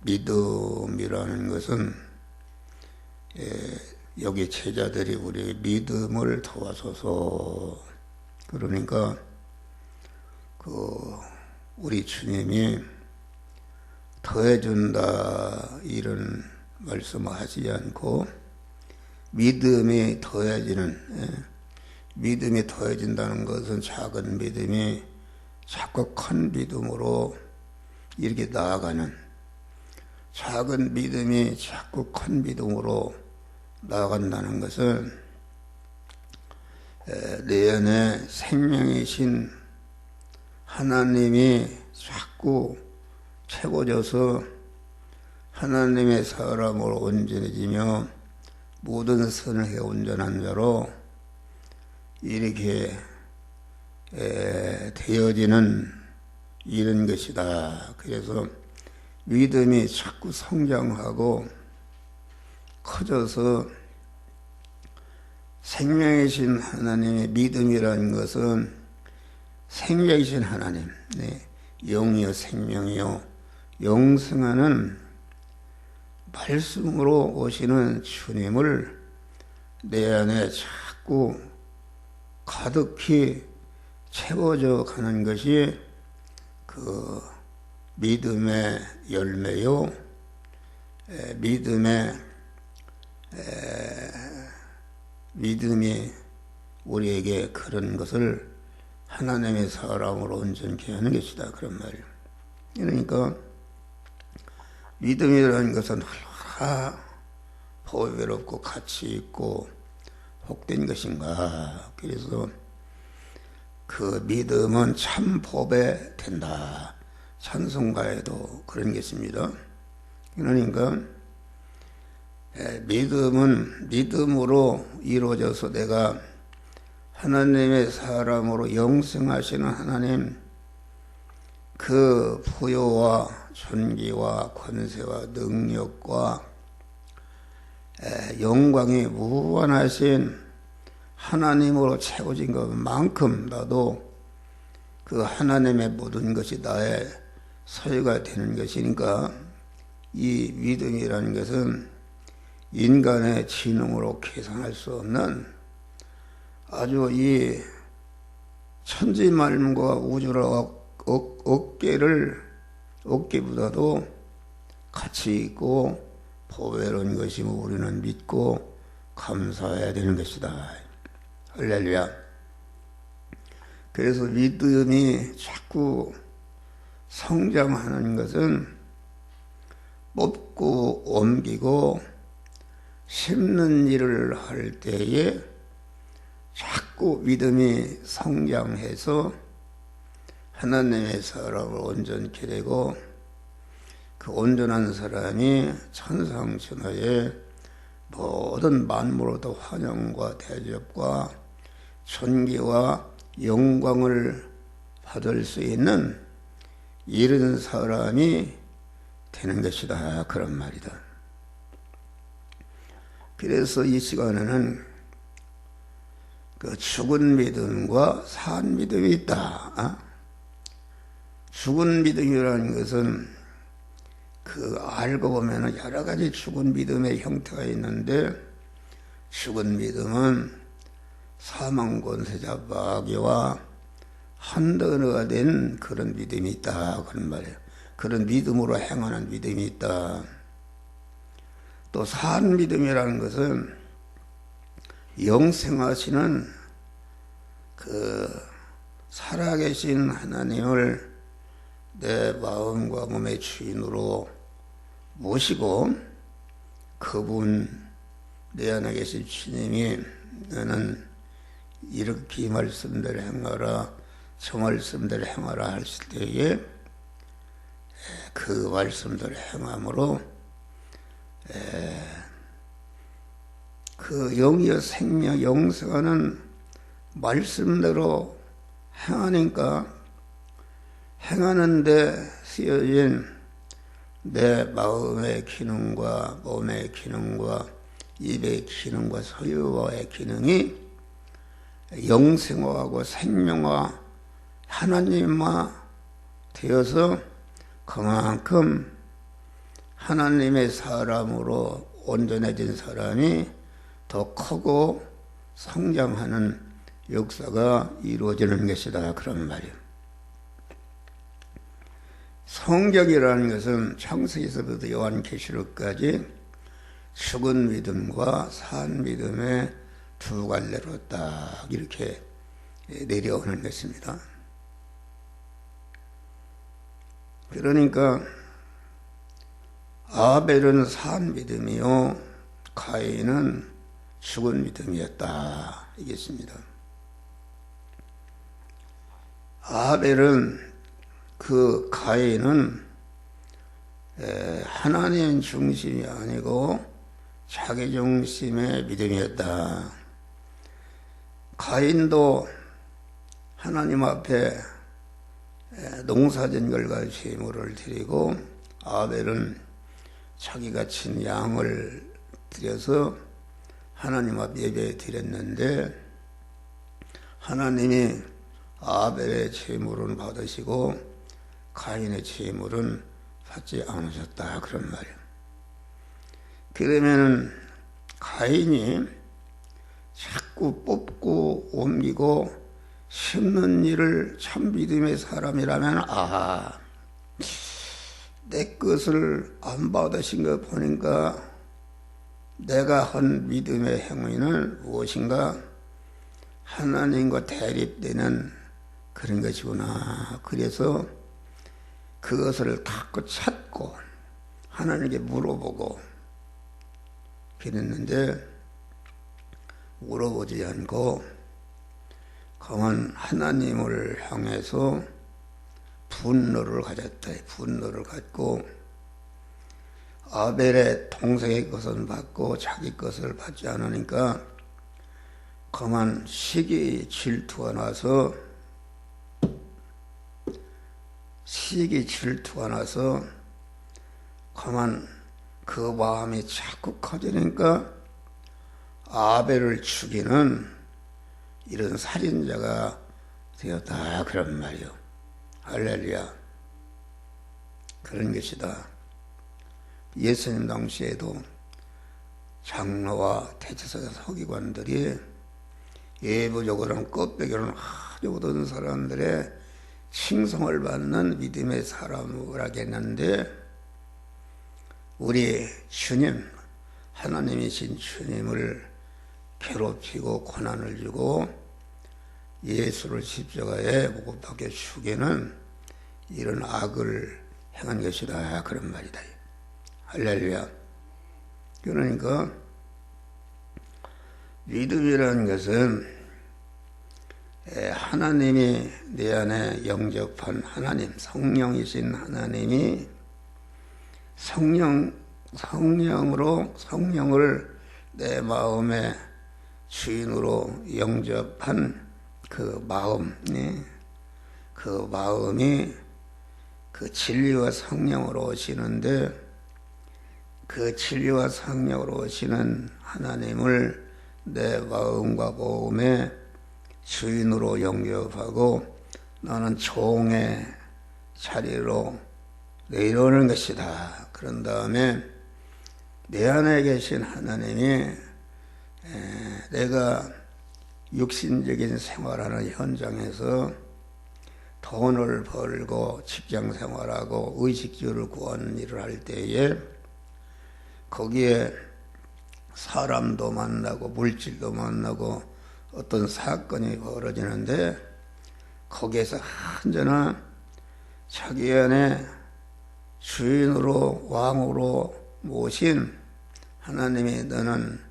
믿음이라는 것은 여기 제자들이 우리 믿음을 도와줘서 그러니까 우리 주님이 더해준다 이런 말씀을 하지 않고 믿음이 더해진다는 것은 작은 믿음이 자꾸 큰 믿음으로 이렇게 나아가는, 작은 믿음이 자꾸 큰 믿음으로 나아간다는 것은 내 안에 생명이신 하나님이 자꾸 채워져서 하나님의 사람으로 온전해지며 모든 선을 해 온전한 자로 이렇게 되어지는 이런 것이다. 그래서 믿음이 자꾸 성장하고 커져서 생명이신 하나님의 믿음이라는 것은 생명이신 하나님, 영이요 생명이요 영생하는 말씀으로 오시는 주님을 내 안에 자꾸 가득히 채워져 가는 것이 그 믿음의 열매요, 믿음이 우리에게 그런 것을 하나님의 사람으로 온전케 하는 것이다. 그런 말이에요. 그러니까 믿음이라는 것은 얼마나 보배롭고 가치 있고 복된 것인가. 그래서 그 믿음은 참 복에 된다. 찬송가에도 그런 것입니다. 그러니까 믿음은 믿음으로 이루어져서 내가 하나님의 사람으로 영생하시는 하나님 그 부요와 존귀와 권세와 능력과 영광이 무한하신 하나님으로 채워진 것만큼 나도 그 하나님의 모든 것이 나의 소유가 되는 것이니까 이 믿음이라는 것은 인간의 지능으로 계산할 수 없는 아주 이 천지만물과 우주라 어깨보다도 가치 있고 보배로운 것이며 우리는 믿고 감사해야 되는 것이다. 할렐루야. 그래서 믿음이 자꾸 성장하는 것은 뽑고 옮기고 심는 일을 할 때에 자꾸 믿음이 성장해서 하나님의 사람을 온전케 되고 그 온전한 사람이 천상천하의 모든 만물로도 환영과 대접과 존귀와 영광을 받을 수 있는 이런 사람이 되는 것이다. 그런 말이다. 그래서 이 시간에는 그 죽은 믿음과 산 믿음이 있다. 죽은 믿음이라는 것은 그 알고 보면 여러 가지 죽은 믿음의 형태가 있는데 죽은 믿음은 사망 권세자 마귀와 한덩어리가 된 그런 믿음이 있다. 그런 말이에요. 그런 믿음으로 행하는 믿음이 있다. 또 산 믿음이라는 것은 영생하시는 그 살아계신 하나님을 내 마음과 몸의 주인으로 모시고 그분 내 안에 계신 주님이 너는 이렇게 이 말씀대로 행하라 저 말씀대로 행하라 하실 때에 그 말씀대로 행함으로 그 영이여 생명 영생하는 말씀대로 행하니까 행하는데 쓰여진 내 마음의 기능과 몸의 기능과 입의 기능과 소유와의 기능이 영생화하고 생명화 하나님화 되어서 그만큼 하나님의 사람으로 온전해진 사람이 더 크고 성장하는 역사가 이루어지는 것이다. 그런 말이에요. 성경이라는 것은 창세기서부터 요한계시록까지 죽은 믿음과 산 믿음의 두 갈래로 딱 이렇게 내려오는 것입니다. 그러니까 아벨은 산 믿음이요 가인은 죽은 믿음이었다 이겠습니다. 아벨은 그 가인은 하나님 중심이 아니고 자기 중심의 믿음이었다. 가인도 하나님 앞에 농사진걸과 제물을 드리고 아벨은 자기가 친 양을 드려서 하나님 앞 예배 드렸는데 하나님이 아벨의 제물은 받으시고 가인의 제물은 받지 않으셨다 그런 말이에요. 그러면은 가인이 자꾸 뽑고 옮기고 심는 일을 참 믿음의 사람이라면 내 것을 안 받으신 거 보니까 내가 한 믿음의 행위는 무엇인가? 하나님과 대립되는 그런 것이구나. 그래서 그것을 자꾸 찾고 하나님께 물어보고 그랬는데 물어보지 않고 가만 하나님을 향해서 분노를 가졌다. 분노를 갖고 아벨의 동생의 것은 받고 자기 것을 받지 않으니까 가만 시기 질투가 나서 가만 그 마음이 자꾸 커지니까 아벨을 죽이는 이런 살인자가 되었다 그런 말이요. 할렐루야. 그런 것이다. 예수님 당시에도 장로와 대제사장 서기관들이 예부적으로는 껍데기로는 아주 모든 사람들의 칭송을 받는 믿음의 사람을 하겠는데 우리 주님, 하나님이신 주님을 괴롭히고 고난을 주고 예수를 십자가에 못 박혀 죽이는 이런 악을 행한 것이다 그런 말이다. 할렐루야. 그러니까 믿음이라는 것은 하나님이 내 안에 영접한 하나님, 성령이신 하나님이 성령을 내 마음의 주인으로 영접한 그 마음이 그 진리와 성령으로 오시는데 그 진리와 성령으로 오시는 하나님을 내 마음과 몸의 주인으로 영접하고 나는 종의 자리로 내려오는 것이다. 그런 다음에 내 안에 계신 하나님이 내가 육신적인 생활하는 현장에서 돈을 벌고 직장 생활하고 의식주를 구하는 일을 할 때에 거기에 사람도 만나고 물질도 만나고 어떤 사건이 벌어지는데 거기에서 언제나 자기 안에 주인으로 왕으로 모신 하나님이 너는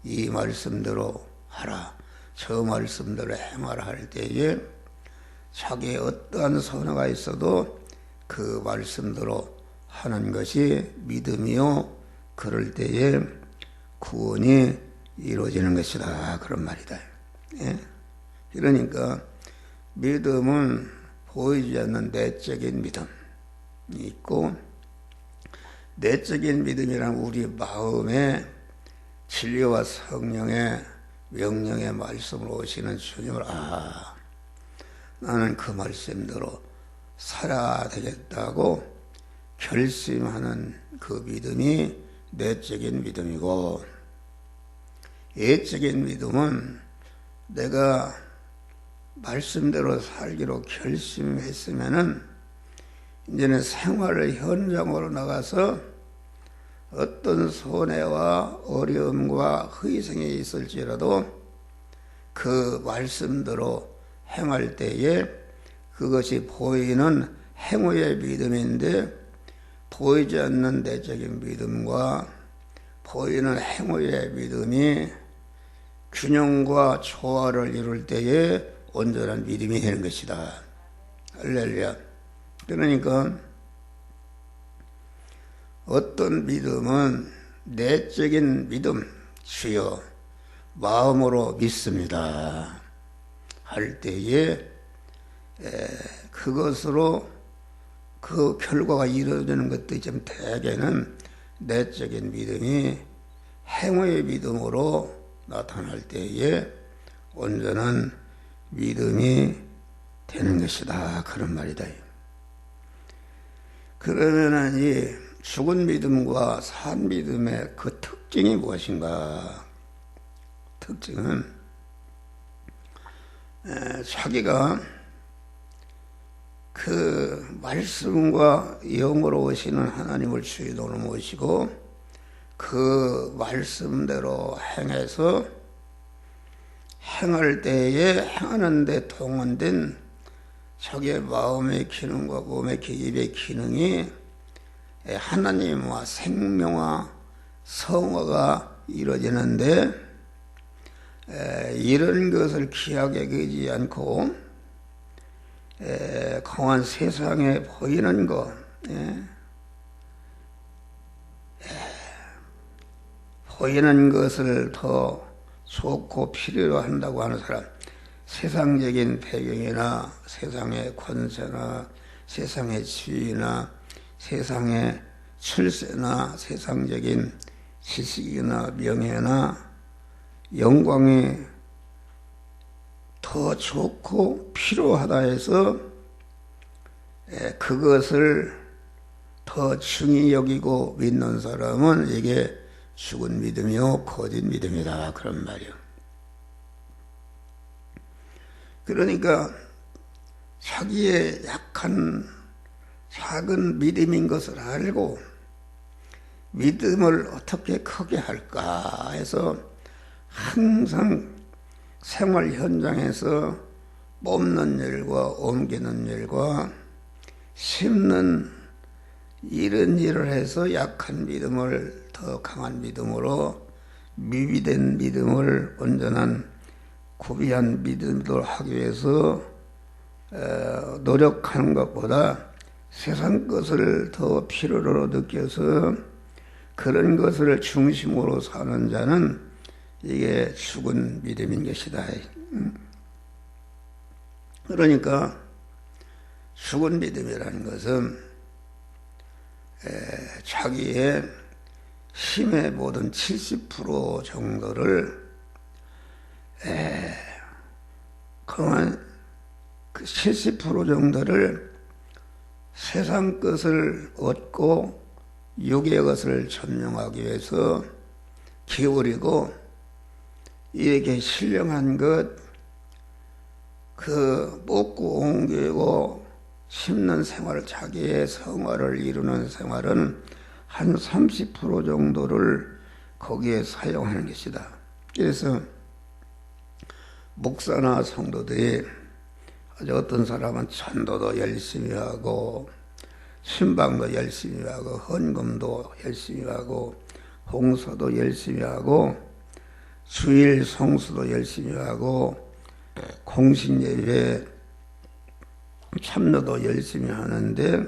이 말씀대로 하라, 저 말씀대로 행하라 할 때에 자기의 어떠한 선호가 있어도 그 말씀대로 하는 것이 믿음이요 그럴 때에 구원이 이루어지는 것이다 그런 말이다. 예? 그러니까 믿음은 보이지 않는 내적인 믿음이 있고 내적인 믿음이란 우리 마음에 진리와 성령의 명령의 말씀으로 오시는 주님을 나는 그 말씀대로 살아야 되겠다고 결심하는 그 믿음이 내적인 믿음이고, 예적인 믿음은 내가 말씀대로 살기로 결심했으면은 이제는 생활의 현장으로 나가서 어떤 손해와 어려움과 희생이 있을지라도 그 말씀대로 행할 때에 그것이 보이는 행위의 믿음인데, 보이지 않는 내적인 믿음과 보이는 행위의 믿음이 균형과 조화를 이룰 때에 온전한 믿음이 되는 것이다. 할렐루야. 그러니까 어떤 믿음은 내적인 믿음, 주여 마음으로 믿습니다 할 때에 그것으로 그 결과가 이루어지는 것도 좀 대개는 내적인 믿음이 행위의 믿음으로 나타날 때에 온전한 믿음이 되는 것이다. 그런 말이다. 그러면은 이 죽은 믿음과 산 믿음의 그 특징이 무엇인가? 특징은 자기가 그 말씀과 영으로 오시는 하나님을 주인으로 모시고 그 말씀대로 행해서 행할 때에 행하는 데 동원된 자기의 마음의 기능과 몸의 입의 기능이 하나님과 생명과 성화가 이루어지는데, 이런 것을 귀하게 여기지 않고 강한 세상에 보이는 것, 보이는 것을 더 좋고 필요로 한다고 하는 사람, 세상적인 배경이나 세상의 권세나 세상의 지위나 세상의 출세나 세상적인 지식이나 명예나 영광이 더 좋고 필요하다 해서 그것을 더 중히 여기고 믿는 사람은 이게 죽은 믿음이요 거짓 믿음이다, 그런 말이요. 그러니까 자기의 약한 작은 믿음인 것을 알고 믿음을 어떻게 크게 할까 해서 항상 생활 현장에서 뽑는 일과 옮기는 일과 심는 이런 일을 해서 약한 믿음을 더 강한 믿음으로 미비된 믿음을 온전한 구비한 믿음으로 하기 위해서 노력하는 것보다 세상 것을 더 필요로 느껴서 그런 것을 중심으로 사는 자는 이게 죽은 믿음인 것이다. 그러니까 죽은 믿음이라는 것은 자기의 힘의 모든 70% 정도를 그만 그 70% 정도를 세상 것을 얻고 육의 것을 점령하기 위해서 기울이고, 이에게 신령한 것, 그 먹고 옮기고 심는 생활, 자기의 성화를 이루는 생활은 한 30% 정도를 거기에 사용하는 것이다. 그래서 목사나 성도들이 아주 어떤 사람은 전도도 열심히 하고 신방도 열심히 하고 헌금도 열심히 하고 봉사도 열심히 하고 주일 성수도 열심히 하고 공신예배 참여도 열심히 하는데,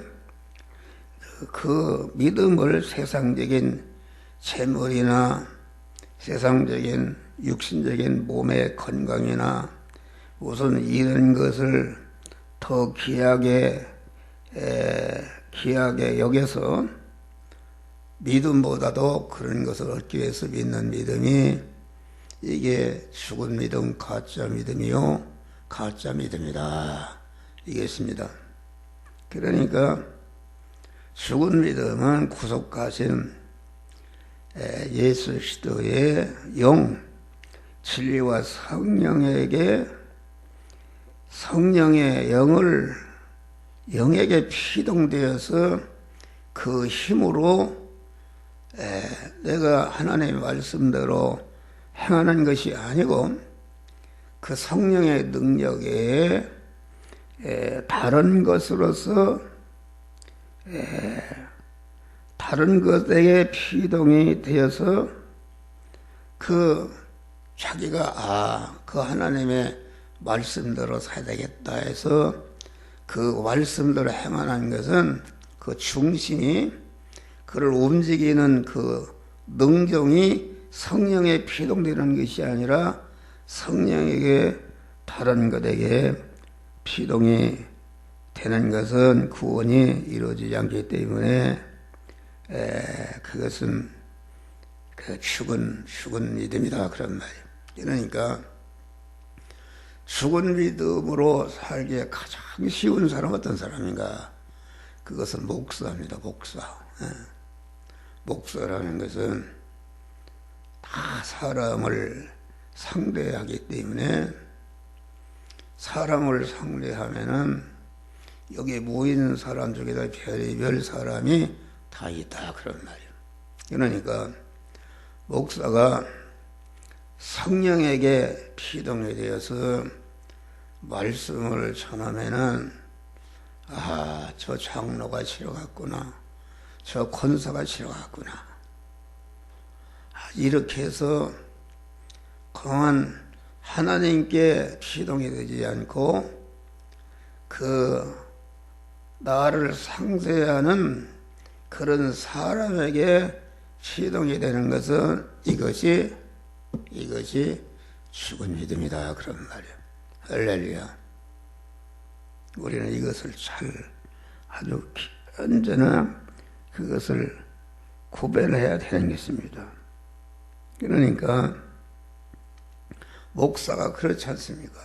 그 믿음을 세상적인 재물이나 세상적인 육신적인 몸의 건강이나 우선 이런 것을 더 귀하게 여겨서 믿음보다도 그런 것을 얻기 위해서 믿는 믿음이 이게 죽은 믿음, 가짜 믿음이요 가짜 믿음이다, 이겠습니다. 그러니까 죽은 믿음은 구속하신 예수 그리스도의 영, 진리와 성령에게 성령의 영에게 피동되어서 그 힘으로 내가 하나님의 말씀대로 행하는 것이 아니고 그 성령의 능력에 다른 것으로서 다른 것에게 피동이 되어서 그 자기가 그 하나님의 말씀대로 살아야 되겠다 해서 그 말씀대로 행하는 것은 그 중심이 그를 움직이는 그 능정이 성령에 피동되는 것이 아니라 성령에게 다른 것에게 피동이 되는 것은 구원이 이루어지지 않기 때문에 그것은 그 죽은 믿음이다 그런 말이에요. 그러니까 죽은 믿음으로 살기에 가장 쉬운 사람 어떤 사람인가? 그것은 목사입니다. 목사. 목사라는 것은 다 사람을 상대하기 때문에 사람을 상대하면은 여기 모이는 사람 중에다 별의별 사람이 다 있다 그런 말이에요. 그러니까 목사가 성령에게 피동이 되어서 말씀을 전하면은 저 장로가 싫어갔구나, 저 권사가 싫어갔구나, 이렇게 해서 그만 하나님께 피동이 되지 않고 그 나를 상쇄하는 그런 사람에게 피동이 되는 것은 이것이 죽은 믿음이다 그런 말이에요. 할렐루야. 우리는 이것을 아주 언제나 그것을 구별해야 되는 것입니다. 그러니까 목사가 그렇지 않습니까?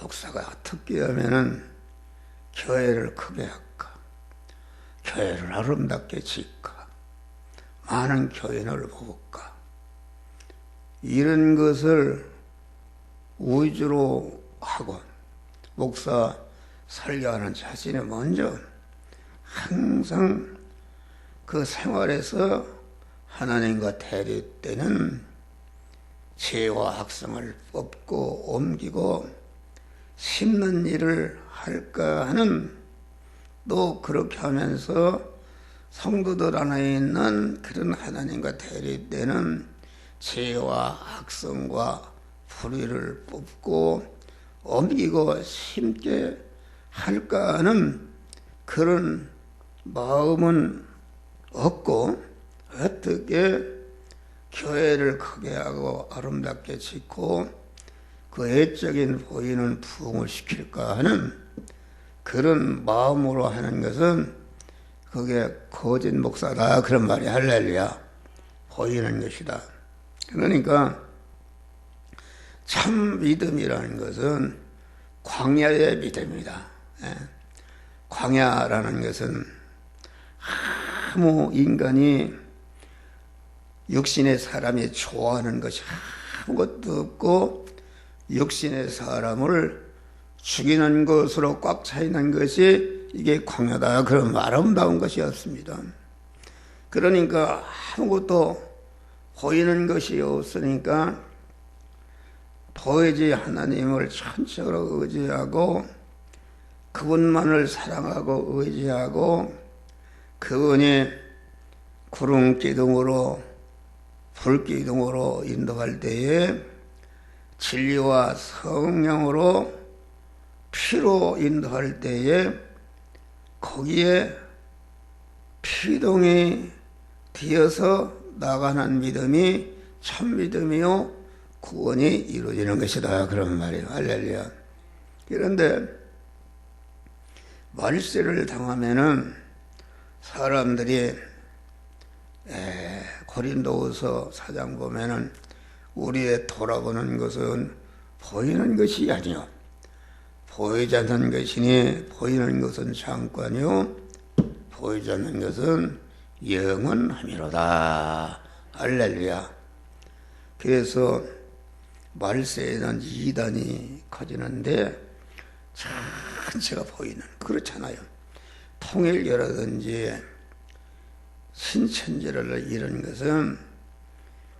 목사가 어떻게 하면은 교회를 크게 할까, 교회를 아름답게 짓까, 많은 교인을 모을까, 이런 것을 위주로 하고 목사 설교하는 자신이 먼저 항상 그 생활에서 하나님과 대립되는 죄와 악성을 뽑고 옮기고 심는 일을 할까 하는, 또 그렇게 하면서 성도들 안에 있는 그런 하나님과 대립되는 죄와 악성과 불의를 뽑고 옮기고 심게 할까 하는 그런 마음은 없고, 어떻게 교회를 크게 하고 아름답게 짓고 그 애적인 보이는 부흥을 시킬까 하는 그런 마음으로 하는 것은 그게 거짓 목사다 그런 말이 할렐루야. 보이는 것이다. 그러니까 참 믿음이라는 것은 광야의 믿음이다. 광야라는 것은 아무 인간이 육신의 사람이 좋아하는 것이 아무것도 없고 육신의 사람을 죽이는 것으로 꽉 차 있는 것이 이게 광야다 그런 아름다운 것이었습니다. 그러니까 아무것도 보이는 것이 없으니까 도저히 하나님을 전적으로 의지하고 그분만을 사랑하고 의지하고 그분이 구름 기둥으로 불 기둥으로 인도할 때에 진리와 성령으로 피로 인도할 때에 거기에 피동이 되어서 나가는 믿음이 참 믿음이요 구원이 이루어지는 것이다 그런 말이에요. 할렐루야. 그런데 말세를 당하면은 사람들이 고린도후서 4장 보면은 우리의 돌아보는 것은 보이는 것이 아니요 보이지 않는 것이니 보이는 것은 잠깐이요 보이지 않는 것은 영원함이로다. 할렐루야. 그래서 말세에는 이단이 커지는데 전체가 보이는, 그렇잖아요. 통일교라든지 신천지를 이런 것은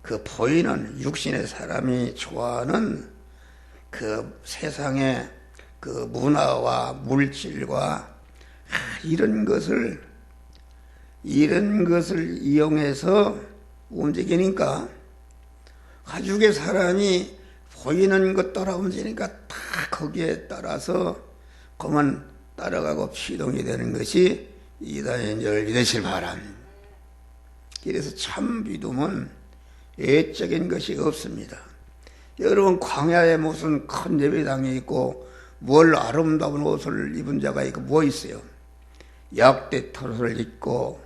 그 보이는 육신의 사람이 좋아하는 그 세상의 그 문화와 물질과 이런 것을 이용해서 움직이니까 가죽의 사람이 보이는 것 따라 움직이니까 다 거기에 따라서 그만 따라가고 피동이 되는 것이 이단인 줄 믿으실 바랍니다. 그래서 참 믿음은 외적인 것이 없습니다. 여러분 광야에 무슨 큰 예배당이 있고 뭘 아름다운 옷을 입은 자가 있고 뭐 있어요? 약대 털옷을 입고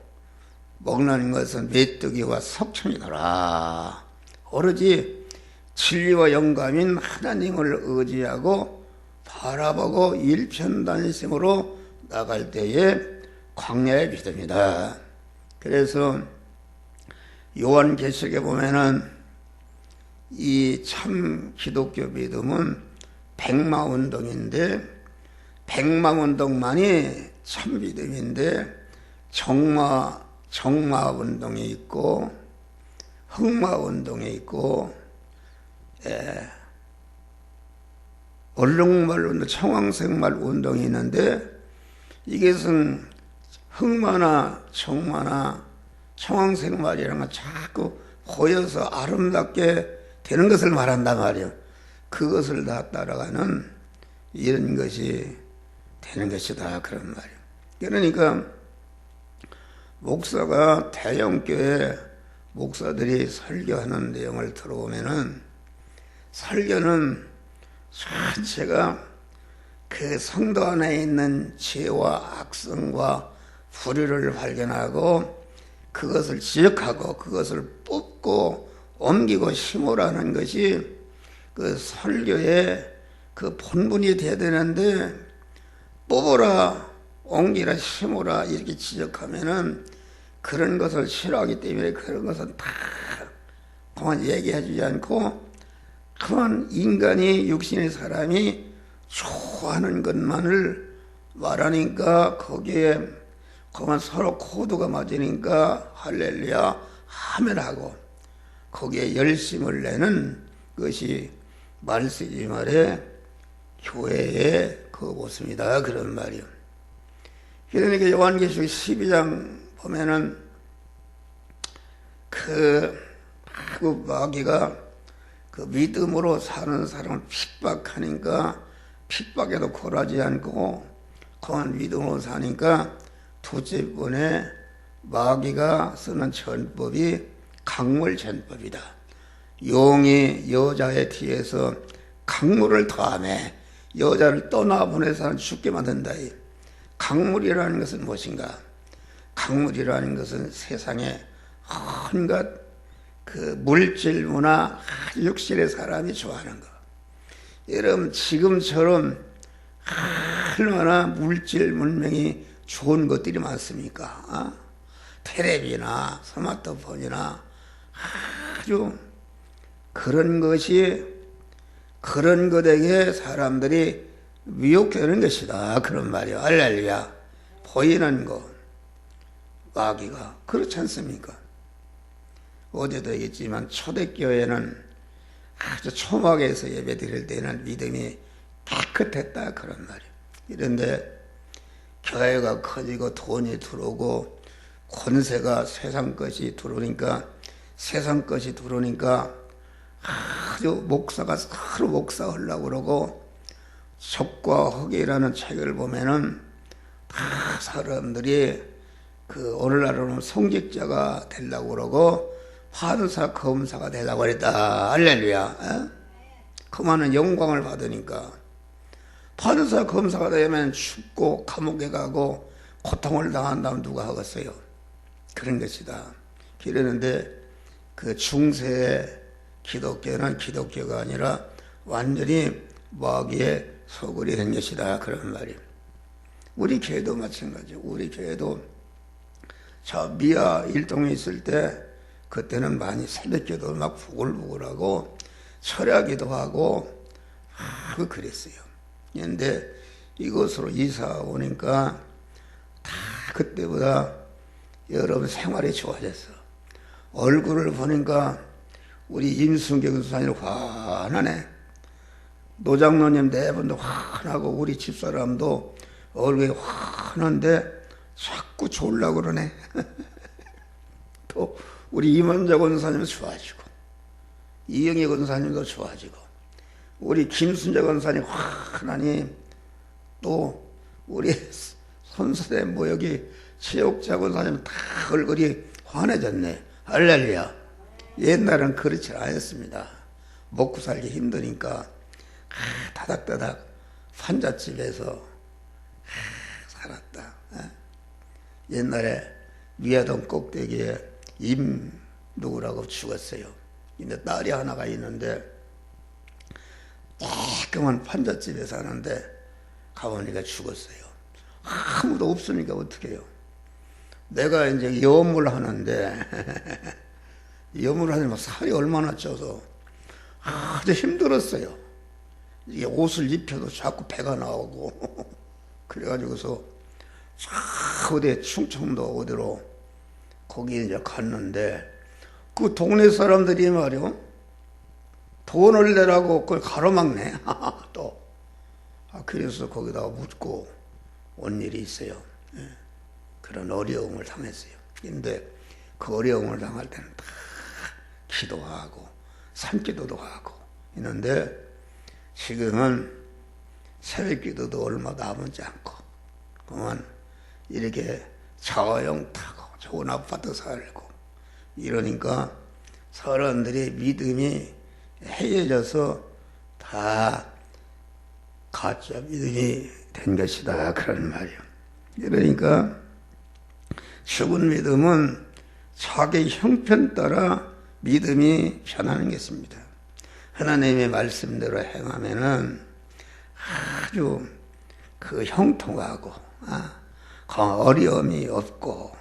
먹는 것은 메뚜기와 석청이더라. 오로지 진리와 영감인 하나님을 의지하고 바라보고 일편단심으로 나갈 때에 광야의 믿음이다. 그래서 요한계시록에 보면은 이 참 기독교 믿음은 백마운동인데, 백마운동만이 참 믿음인데 정마운동이 있고 흑마운동이 있고 얼룩말 운동, 청황색말 운동이 있는데, 이것은 흑마나 정마나 청황색말이라는 건 자꾸 보여서 아름답게 되는 것을 말한단 말이에요. 그것을 다 따라가는 이런 것이 되는 것이다, 그런 말이에요. 그러니까 목사가 대형교회 목사들이 설교하는 내용을 들어보면은 설교는 전체가 그 성도 안에 있는 죄와 악성과 불의를 발견하고 그것을 지적하고 그것을 뽑고 옮기고 심으라는 것이 그 설교의 그 본분이 되어야 되는데, 뽑으라, 옮기라, 심으라 이렇게 지적하면은 그런 것을 싫어하기 때문에 그런 것은 다 그만 얘기해 주지 않고 그만 인간이 육신의 사람이 좋아하는 것만을 말하니까 거기에 그만 서로 코드가 맞으니까 할렐루야 하면 하고 거기에 열심을 내는 것이 말세지 말에 교회의 그 모습이다, 그런 말이요. 그러니까 요한계시록 12장 보면은 그 마귀가 그 믿음으로 사는 사람을 핍박하니까 핍박에도 굴하지 않고 그만 믿음으로 사니까 둘째 번에 마귀가 쓰는 전법이 강물전법이다. 용이 여자의 뒤에서 강물을 더하매 여자를 떠나보내서 죽게 만든다. 강물이라는 것은 무엇인가? 강물이라는 것은 세상에 온갖 그 물질 문화, 육신의 사람이 좋아하는 것. 여러분 지금처럼 얼마나 물질 문명이 좋은 것들이 많습니까? 텔레비나 스마트폰이나 아주 그런 것이 그런 것에게 사람들이 미혹되는 것이다, 그런 말이야. 할렐루야. 보이는 것, 마귀가 그렇지 않습니까? 어제도 얘기했지만 초대교회는 아주 초막에서 예배 드릴 때는 믿음이 깨끗했다, 그런 말이에요. 그런데 교회가 커지고 돈이 들어오고 권세가 세상 것이 들어오니까 아주 목사가 서로 목사하려고 그러고 적과 흑이라는 책을 보면은 다 사람들이 그 오늘날은 성직자가 되려고 그러고 판사 검사가 되려고 그랬다. 할렐루야. 그만한 영광을 받으니까 판사 검사가 되면 죽고 감옥에 가고 고통을 당한다면 누가 하겠어요? 그런 것이다. 그러는데 그 중세의 기독교는 기독교가 아니라 완전히 마귀의 소굴이 된 것이다, 그런 말이에요. 우리 교회도 마찬가지예요. 우리 교회도 저 미아 일동에 있을 때 그때는 많이 새벽기도 막 부글부글하고 철야기도 하고 그랬어요. 그런데 이곳으로 이사 오니까 다 그때보다 여러분 생활이 좋아졌어. 얼굴을 보니까 우리 임순경 수사님 환하네. 노장로님 네 분도 환하고 우리 집사람도 얼굴이 환한데 자꾸 졸라고 그러네. 또 우리 이만자 권사님도 좋아지고 이영희 권사님도 좋아지고 우리 김순자 권사님 환하니 또 우리 손수대 뭐 여기 최옥자 권사님 다 얼굴이 환해졌네. 할렐루야. 옛날은 그렇지 않았습니다. 먹고 살기 힘드니까 다닥다닥 판잣집에서 살았다. 옛날에 위화동 꼭대기에 임 누구라고 죽었어요. 근데 딸이 하나가 있는데 깔끔한 판잣집에 사는데 가보니까 죽었어요. 아무도 없으니까 어떻게 해요. 내가 이제 염을 하는데 염을 하면 살이 얼마나 쪄서 아주 힘들었어요. 이게 옷을 입혀도 자꾸 배가 나오고 그래가지고서 어디 충청도 어디로 거기 이제 갔는데 그 동네 사람들이 말이요 돈을 내라고 그걸 가로막네. 또 그래서 거기다가 묻고 온 일이 있어요. 그런 어려움을 당했어요. 근데 그 어려움을 당할 때는 다 기도하고 산기도도 하고 있는데 지금은 새벽기도도 얼마 남지 않고 그만 이렇게 자가용 타고 좋은 아파트 살고 이러니까 사람들이 믿음이 해여져서 다 가짜 믿음이 된 것이다 그런 말이에요. 그러니까 죽은 믿음은 자기 형편 따라 믿음이 변하는 것입니다. 하나님의 말씀대로 행하면은 아주 그 형통하고 어려움이 없고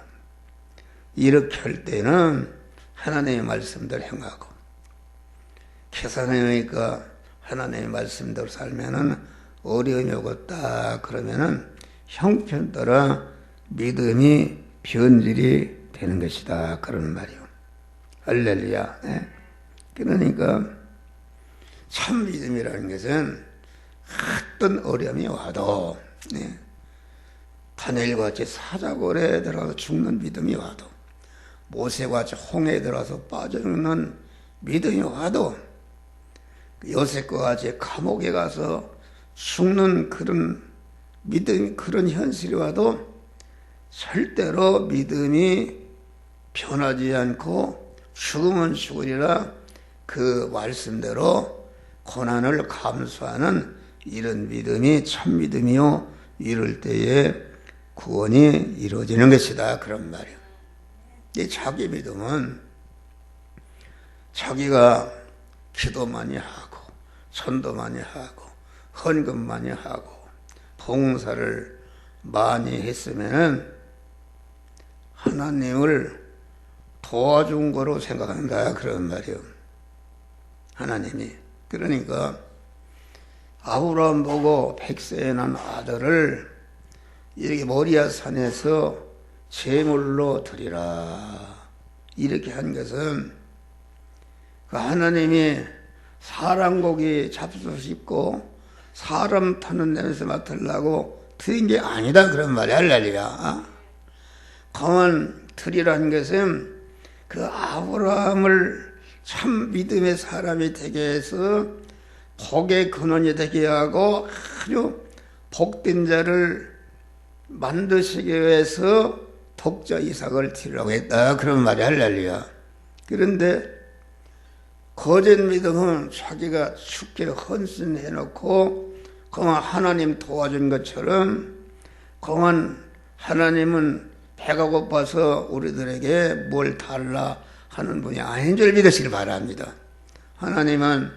이렇게 할 때는 하나님의 말씀대로 행하고 계산해니까 하나님의 말씀대로 살면은 어려움이 오겠다 그러면은 형편 따라 믿음이 변질이 되는 것이다 그런 말이요. 할렐루야. 네. 그러니까 참 믿음이라는 것은 어떤 어려움이 와도 다니엘과 같이 사자골에 들어가서 죽는 믿음이 와도 모세와 같이 홍해에 들어가서 빠져 죽는 믿음이 와도 요셉과 같이 감옥에 가서 죽는 그런 믿음, 그런 현실이 와도 절대로 믿음이 변하지 않고 죽으면 죽으리라 그 말씀대로 고난을 감수하는 이런 믿음이 참 믿음이요 이럴 때에 구원이 이루어지는 것이다 그런 말이에요. 이 자기 믿음은 자기가 기도 많이 하고 전도 많이 하고 헌금 많이 하고 봉사를 많이 했으면은 하나님을 도와준 거로 생각한다 그런 말이에요. 하나님이. 그러니까 아브라함 보고 100세에 난 아들을 이렇게 모리아 산에서 제물로 드리라 이렇게 한 것은 그 하나님이 사람 고기 잡수 싶고 사람 타는 냄새 맡으려고 드린 게 아니다 그런 말이야. 할렐루야. 가만 드리라는 것은 그 아브라함을 참 믿음의 사람이 되게 해서 복의 근원이 되게 하고 아주 복된 자를 만드시기 위해서 독자 이삭을 드리라고 했다 그런 말이 할렐루야. 그런데 거짓 믿음은 자기가 죽게 헌신해놓고 그만 하나님 도와준 것처럼 그만 하나님은 배가 고파서 우리들에게 뭘 달라 하는 분이 아닌 줄 믿으시길 바랍니다. 하나님은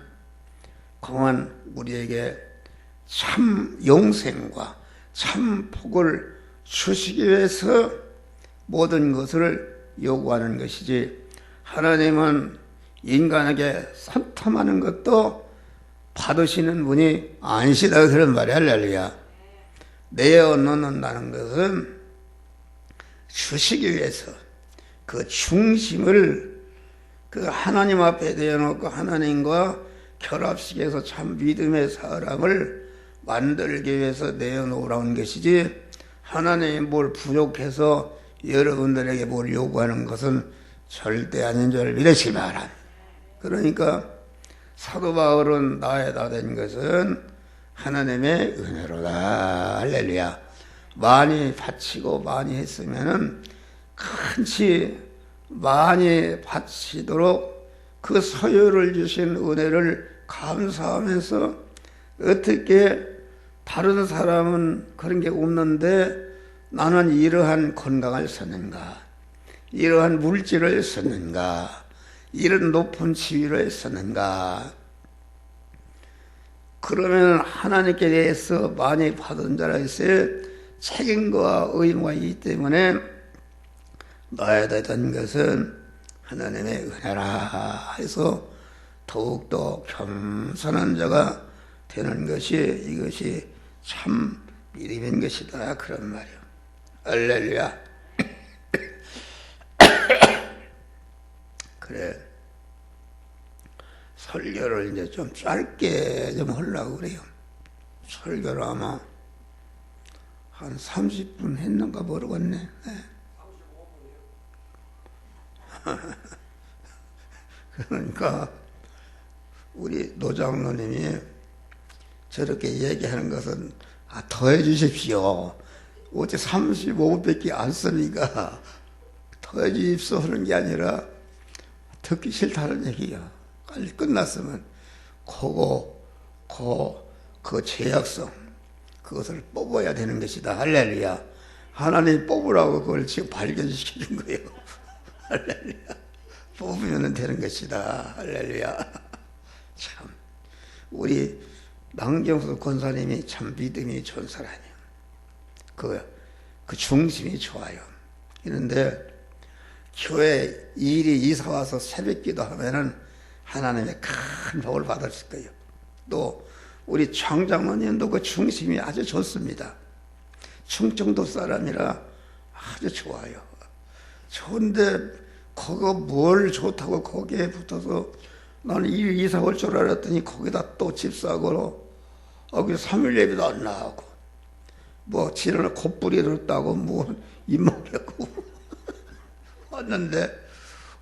그만 우리에게 참 영생과 참 복을 주시기 위해서 모든 것을 요구하는 것이지, 하나님은 인간에게 선탐하는 것도 받으시는 분이 아니시다, 그런 말이 할렐루야. 내어 놓는다는 것은 주시기 위해서 그 중심을 그 하나님 앞에 대어놓고 하나님과 결합시켜서 참 믿음의 사람을 만들기 위해서 내어놓으라는 것이지, 하나님이 뭘 부족해서 여러분들에게 뭘 요구하는 것은 절대 아닌 줄 믿으시기 바랍니다. 그러니까 사도 바울은 나에다 된 것은 하나님의 은혜로다. 할렐루야. 많이 바치고 많이 했으면은 큰치 많이 바치도록 그 소유를 주신 은혜를 감사하면서, 어떻게 다른 사람은 그런 게 없는데 나는 이러한 건강을 썼는가, 이러한 물질을 썼는가, 이런 높은 지위를 썼는가. 그러면 하나님께 대해서 많이 받은 자로서의 책임과 의무가 있기 때문에 나에 대한 것은 하나님의 은혜라 해서 더욱더 겸손한 자가 되는 것이, 이것이 참 믿음인 것이다, 그런 말이요. 할렐루야. 그래, 설교를 이제 좀 짧게 좀 하려고 그래요. 설교를 아마 한 30분 했는가 모르겠네. 네. 그러니까 우리 노장로님이 저렇게 얘기하는 것은 더해 주십시오. 어째 35분밖에 안 쓰니까 더해 주십시오 하는 게 아니라 듣기 싫다는 얘기야. 빨리 끝났으면 그 제약성, 그것을 뽑아야 되는 것이다. 할렐루야. 하나님 뽑으라고 그걸 지금 발견시키는 거예요. 할렐루야. 뽑으면 되는 것이다. 할렐루야. 참, 우리 남경수 권사님이 참 믿음이 좋은 사람이에요. 그 중심이 좋아요. 그런데 교회 일이 이사 와서 새벽 기도 하면은 하나님의 큰 복을 받았을 거예요. 또 우리 청장로님도 그 중심이 아주 좋습니다. 충청도 사람이라 아주 좋아요. 좋은데 그거 뭘 좋다고 거기에 붙어서, 나는 일 이사 올 줄 알았더니 거기다 또 집사고, 거기 3일 예배도 안 나가고, 뭐 지난해 콧불이 들었다고 뭐 입먹였고 왔는데,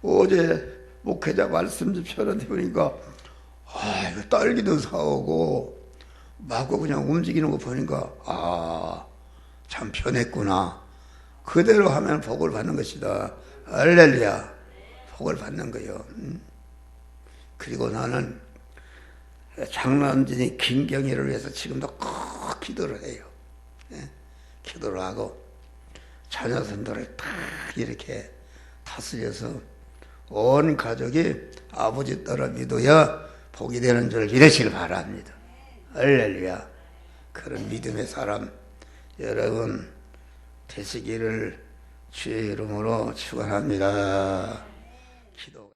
어제 목회자 말씀 좀 편한데 보니까 이거 딸기도 사오고 마구 그냥 움직이는 거 보니까 참 변했구나. 그대로 하면 복을 받는 것이다. 할렐루야. 복을 받는 거요. 그리고 나는 장남진이 김경희를 위해서 지금도 꼭 기도를 해요. 기도를 하고 자녀선들을 딱 이렇게 다스려서 온 가족이 아버지 따라 믿어야 복이 되는 줄 믿으시길 바랍니다. 할렐루야. 그런 믿음의 사람 여러분 되시기를 주의 이름으로 축원합니다. 기도.